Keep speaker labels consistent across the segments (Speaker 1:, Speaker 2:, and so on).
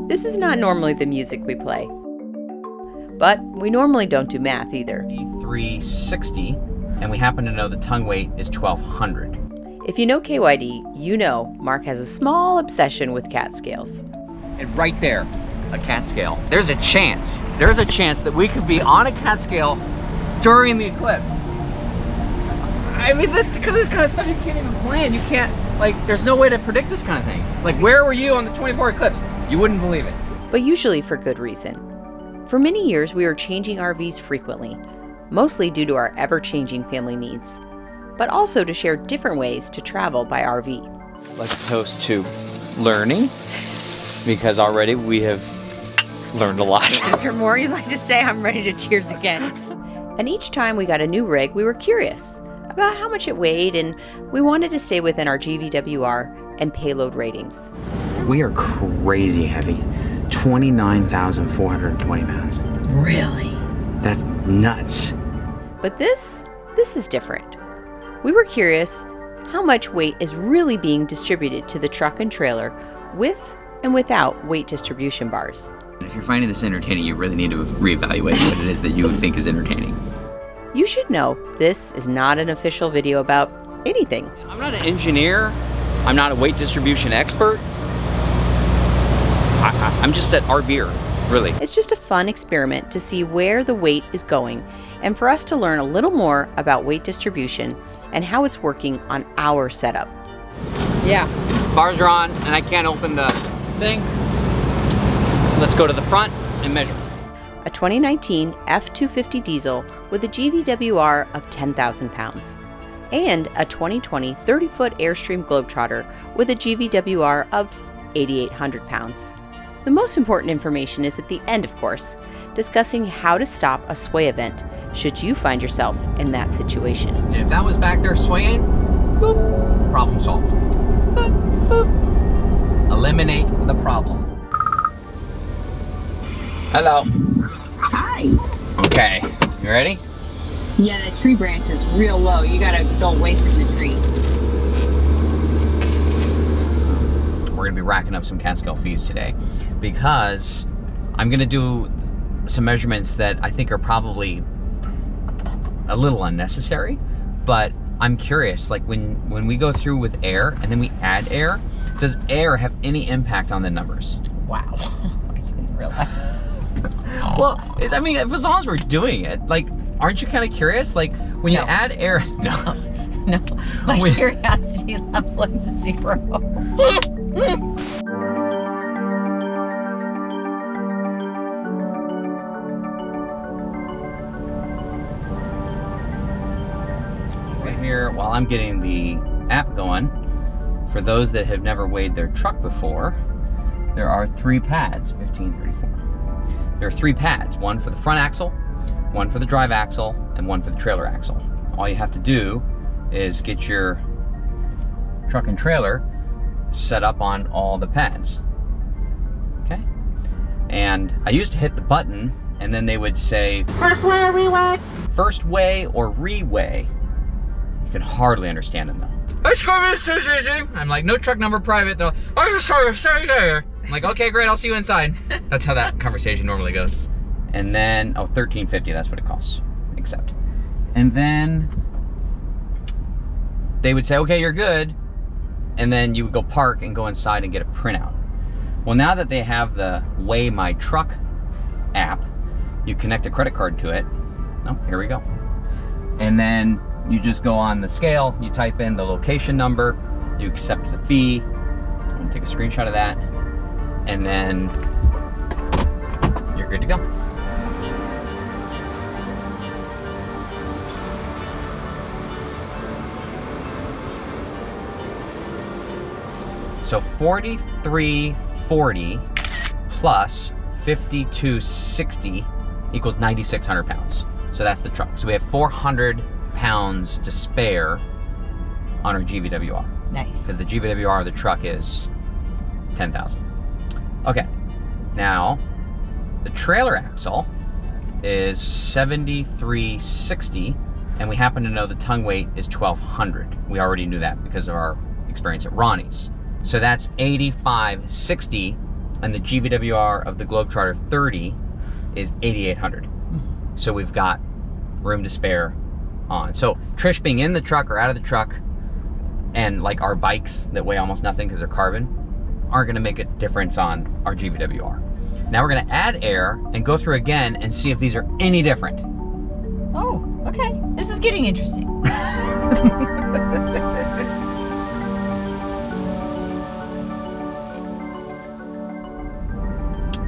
Speaker 1: This is not normally the music we play, but we normally don't do math either.
Speaker 2: 360, and we happen to know the tongue weight is 1200.
Speaker 1: If you know KYD, you know Mark has a small obsession with cat scales.
Speaker 2: And right there, a cat scale. There's a chance that we could be on a cat scale during the eclipse. I mean, this kind of stuff you can't even plan. You can't, like, there's no way to predict this kind of thing. Like, where were you on the 24 eclipse? You wouldn't believe it.
Speaker 1: But usually for good reason. For many years, we were changing RVs frequently, mostly due to our ever-changing family needs, but also to share different ways to travel by RV.
Speaker 2: Let's toast to learning, because already we have learned a lot.
Speaker 1: Is there more you'd like to say? I'm ready to cheers again. And each time we got a new rig, we were curious about how much it weighed, and we wanted to stay within our GVWR and payload ratings.
Speaker 2: We are crazy heavy, 29,420 pounds.
Speaker 1: Really?
Speaker 2: That's nuts.
Speaker 1: But this is different. We were curious how much weight is really being distributed to the truck and trailer with and without weight distribution bars.
Speaker 2: If you're finding this entertaining, you really need to reevaluate what it is that you think is entertaining.
Speaker 1: You should know this is not an official video about anything.
Speaker 2: I'm not an engineer. I'm not a weight distribution expert. I'm just an RVer, really.
Speaker 1: It's just a fun experiment to see where the weight is going and for us to learn a little more about weight distribution and how it's working on our setup. Yeah.
Speaker 2: Bars are on and I can't open the thing. Let's go to the front and measure.
Speaker 1: A 2019 F250 diesel with a GVWR of 10,000 pounds. And a 2020 30-foot Airstream Globetrotter with a GVWR of 8,800 pounds. The most important information is at the end, of course, discussing how to stop a sway event should you find yourself in that situation.
Speaker 2: And if that was back there swaying, boop, problem solved. Boop, boop. Eliminate the problem. Hello.
Speaker 3: Hi.
Speaker 2: Okay, you ready?
Speaker 3: Yeah, that tree branch is real low. You gotta go away from the tree.
Speaker 2: We're gonna be racking up some cat scale fees today because I'm gonna do some measurements that I think are probably a little unnecessary, but I'm curious, like when we go through with air and then we add air, does air have any impact on the numbers?
Speaker 1: Wow, I didn't realize.
Speaker 2: Well, I mean, as long as we're doing it, like, aren't you kind of curious? Like, when you add air, no.
Speaker 1: No, my curiosity level is 0.
Speaker 2: Right here, while I'm getting the app going, for those that have never weighed their truck before, there are 3 pads, 1534. There are 3 pads, one for the front axle, one for the drive axle, and one for the trailer axle. All you have to do is get your truck and trailer set up on all the pads, okay? And I used to hit the button and then they would say, first weigh or re-weigh? First weigh or re-weigh. You can hardly understand them though. I'm like, no truck number private. They're like, oh, sorry there. I'm like, okay, great, I'll see you inside. That's how that conversation normally goes. And then, oh, $13.50, that's what it costs, accept. And then they would say, okay, you're good. And then you would go park and go inside and get a printout. Well, now that they have the Weigh My Truck app, you connect a credit card to it. Oh, here we go. And then you just go on the scale, you type in the location number, you accept the fee. I'm gonna take a screenshot of that. And then you're good to go. So 4340 plus 5260 equals 9,600 pounds. So that's the truck. So we have 400 pounds to spare on our GVWR.
Speaker 1: Nice.
Speaker 2: Because the GVWR of the truck is 10,000. Okay, now the trailer axle is 7,360, and we happen to know the tongue weight is 1,200. We already knew that because of our experience at Ronnie's. So that's 8560, and the GVWR of the Globetrotter 30 is 8800. So we've got room to spare on. So Trish being in the truck or out of the truck, and like our bikes that weigh almost nothing because they're carbon, aren't gonna make a difference on our GVWR. Now we're gonna add air and go through again and see if these are any different.
Speaker 3: Oh, okay. This is getting interesting.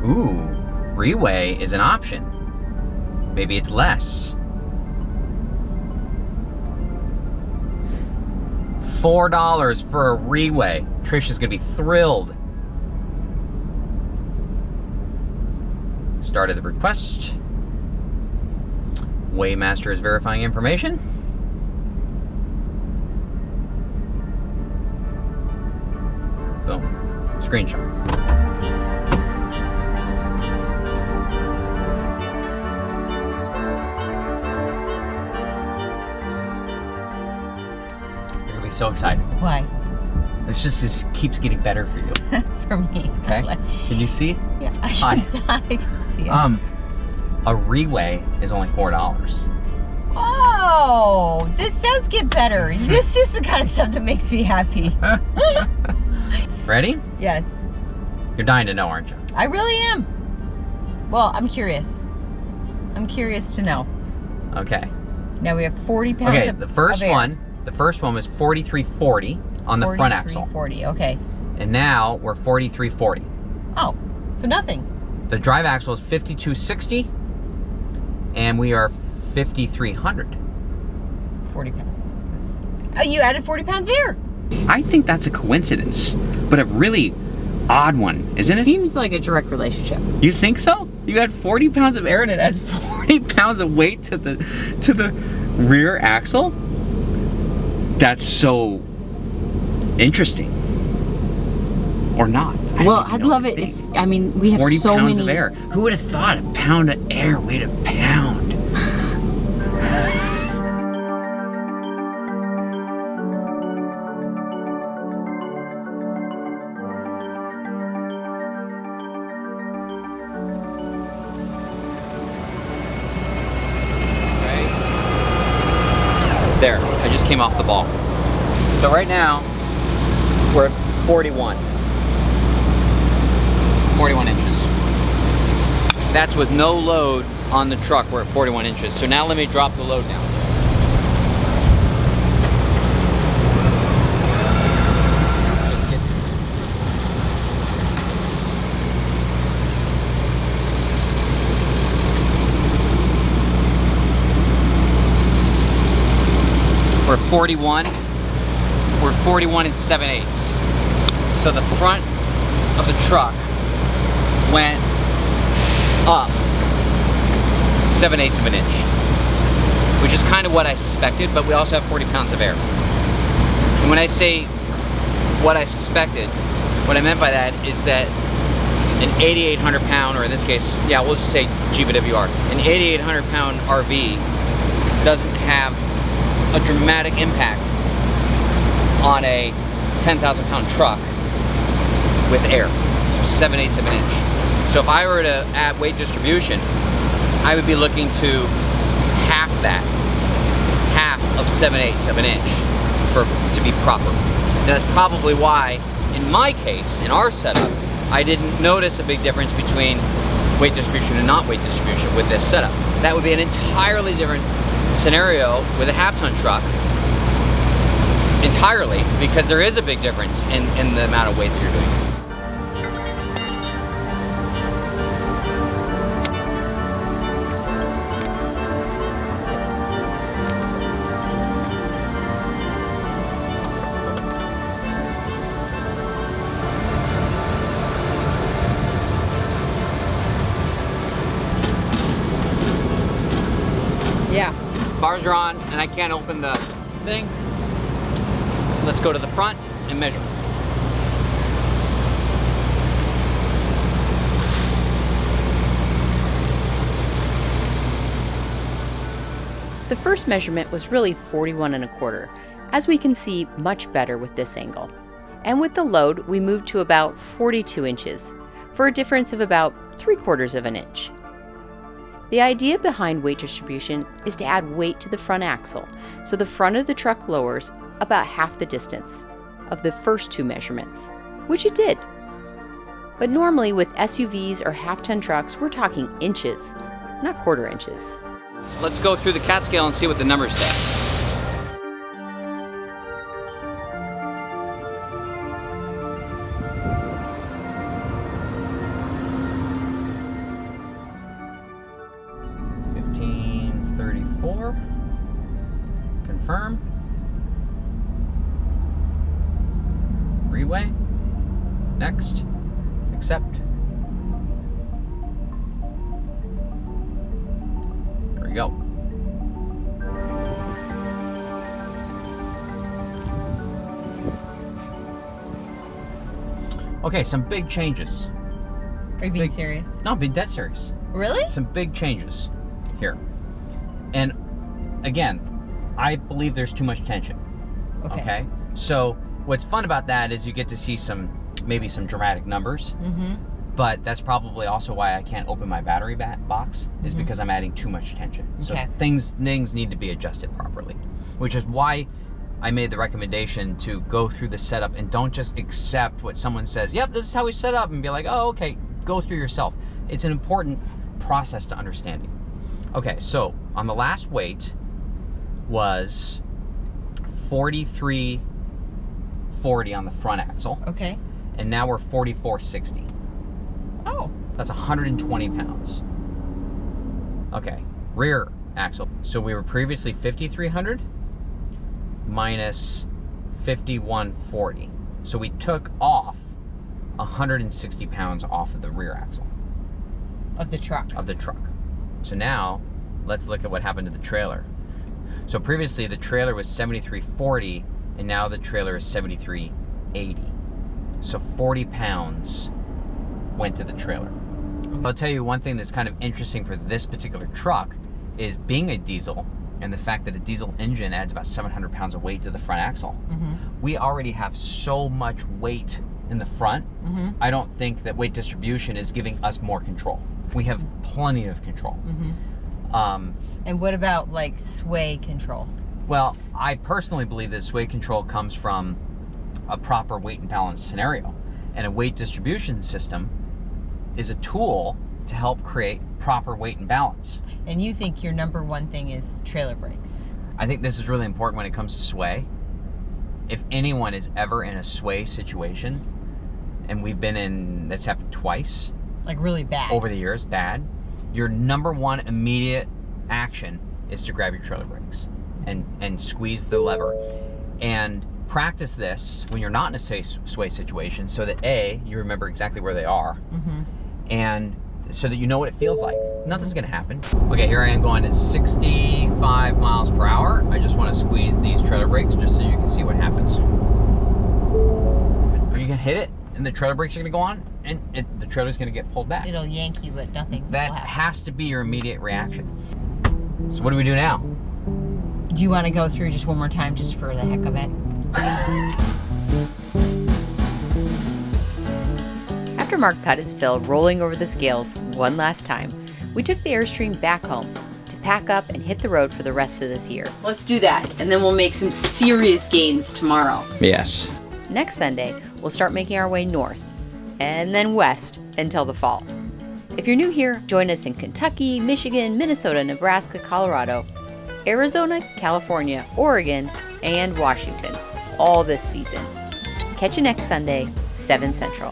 Speaker 2: Ooh, reweigh is an option. Maybe it's less. $4 for a reweigh. Trish is gonna be thrilled. Started the request. Weighmaster is verifying information. Boom. Screenshot. You're gonna be so excited.
Speaker 3: Why?
Speaker 2: This just keeps getting better for you.
Speaker 3: For me.
Speaker 2: Okay? Can you see?
Speaker 3: Yeah, I
Speaker 2: Hi.
Speaker 3: can see it.
Speaker 2: A reweigh is only $4.
Speaker 3: Oh, this does get better. This is the kind of stuff that makes me happy.
Speaker 2: Ready?
Speaker 3: Yes,
Speaker 2: You're dying to know, aren't you?
Speaker 3: I really am. Well, I'm curious. I'm curious to know.
Speaker 2: Okay.
Speaker 3: Now we have 40 pounds
Speaker 2: Okay,
Speaker 3: of
Speaker 2: the first
Speaker 3: of air.
Speaker 2: one was 4340 on the front axle.
Speaker 3: 40, okay.
Speaker 2: And now we're 4340.
Speaker 3: Oh, so nothing.
Speaker 2: The drive axle is 5260 and we are 5300.
Speaker 3: 40 pounds. Oh, you added 40 pounds of air.
Speaker 2: I think that's a coincidence, but a really odd one, isn't it?
Speaker 3: Seems like a direct relationship.
Speaker 2: You think so? You add 40 pounds of air and it adds 40 pounds of weight to the rear axle? That's so interesting. Or not.
Speaker 3: Well, I'd love it if, I mean, we have
Speaker 2: 40
Speaker 3: so
Speaker 2: pounds
Speaker 3: many.
Speaker 2: of air. Who would have thought a pound of air weighed a pound? There, I just came off the ball. So right now, we're at 41 inches. That's with no load on the truck, we're at 41 inches. So now let me drop the load down. Just kidding. We're 41. We're 41 and 7/8. So the front of the truck went up 7/8 of an inch, which is kind of what I suspected, but we also have 40 pounds of air. And when I say what I suspected, what I meant by that is that an 8,800 pound, or in this case, yeah, we'll just say GVWR, an 8,800 pound RV doesn't have a dramatic impact on a 10,000 pound truck with air, so 7/8 of an inch. So if I were to add weight distribution, I would be looking to half that, half of 7/8 of an inch to be proper. And that's probably why, in my case, in our setup, I didn't notice a big difference between weight distribution and not weight distribution with this setup. That would be an entirely different scenario with a half-ton truck, entirely, because there is a big difference in the amount of weight that you're doing.
Speaker 3: Yeah.
Speaker 2: Bars are on, and I can't open the thing. Let's go to the front and measure.
Speaker 1: The first measurement was really 41 1/4. as we can see much better with this angle. And with the load, we moved to about 42 inches, for a difference of about 3/4 of an inch. The idea behind weight distribution is to add weight to the front axle, so the front of the truck lowers about half the distance of the first two measurements, which it did. But normally with SUVs or half-ton trucks, we're talking inches, not quarter inches.
Speaker 2: Let's go through the cat scale and see what the numbers say. Confirm. Reweigh. Next. Accept. There we go. Okay, some big changes.
Speaker 1: Are you being serious?
Speaker 2: No, being dead serious.
Speaker 1: Really?
Speaker 2: Some big changes here. And again, I believe there's too much tension. Okay. So what's fun about that is you get to see maybe some dramatic numbers. But that's probably also why I can't open my battery box, is because I'm adding too much tension. So things need to be adjusted properly, which is why I made the recommendation to go through the setup and don't just accept what someone says, yep, this is how we set up, and be like, oh, okay, go through yourself. It's an important process to understanding. Okay, so on the last weight was 43.40 on the front axle.
Speaker 1: Okay.
Speaker 2: And now we're 44.60.
Speaker 1: Oh.
Speaker 2: That's 120 pounds. Okay, rear axle. So we were previously 5,300 minus 5140. So we took off 160 pounds off of the rear axle.
Speaker 1: Of the truck.
Speaker 2: Of the truck. So now, let's look at what happened to the trailer. So previously the trailer was 7340, and now the trailer is 7380. So 40 pounds went to the trailer. I'll tell you one thing that's kind of interesting for this particular truck is being a diesel, and the fact that a diesel engine adds about 700 pounds of weight to the front axle. We already have so much weight in the front. I don't think that weight distribution is giving us more control. We have plenty of control.
Speaker 1: And what about like sway control?
Speaker 2: Well, I personally believe that sway control comes from a proper weight and balance scenario, and a weight distribution system is a tool to help create proper weight and balance.
Speaker 1: And you think your number one thing is trailer brakes?
Speaker 2: I think this is really important when it comes to sway. If anyone is ever in a sway situation, and we've been in, that's happened twice.
Speaker 1: Like really bad?
Speaker 2: Over the years, bad. Your number one immediate action is to grab your trailer brakes and squeeze the lever. And practice this when you're not in a sway situation, so that A, you remember exactly where they are, and so that you know what it feels like. Nothing's gonna happen. Okay, here I am going at 65 miles per hour. I just wanna squeeze these trailer brakes just so you can see what happens. You can hit it, and the trailer brakes are gonna go on, and the trailer's gonna get pulled back.
Speaker 1: It'll yank you, but nothing will
Speaker 2: That
Speaker 1: happen. Has
Speaker 2: to be your immediate reaction. So what do we do now?
Speaker 1: Do you wanna go through just one more time, just for the heck of it? After Mark cut his fill rolling over the scales one last time, we took the Airstream back home to pack up and hit the road for the rest of this year. Let's do that, and then we'll make some serious gains tomorrow.
Speaker 2: Yes.
Speaker 1: Next Sunday, we'll start making our way north, and then west until the fall. If you're new here, join us in Kentucky, Michigan, Minnesota, Nebraska, Colorado, Arizona, California, Oregon, and Washington, all this season. Catch you next Sunday, 7 Central.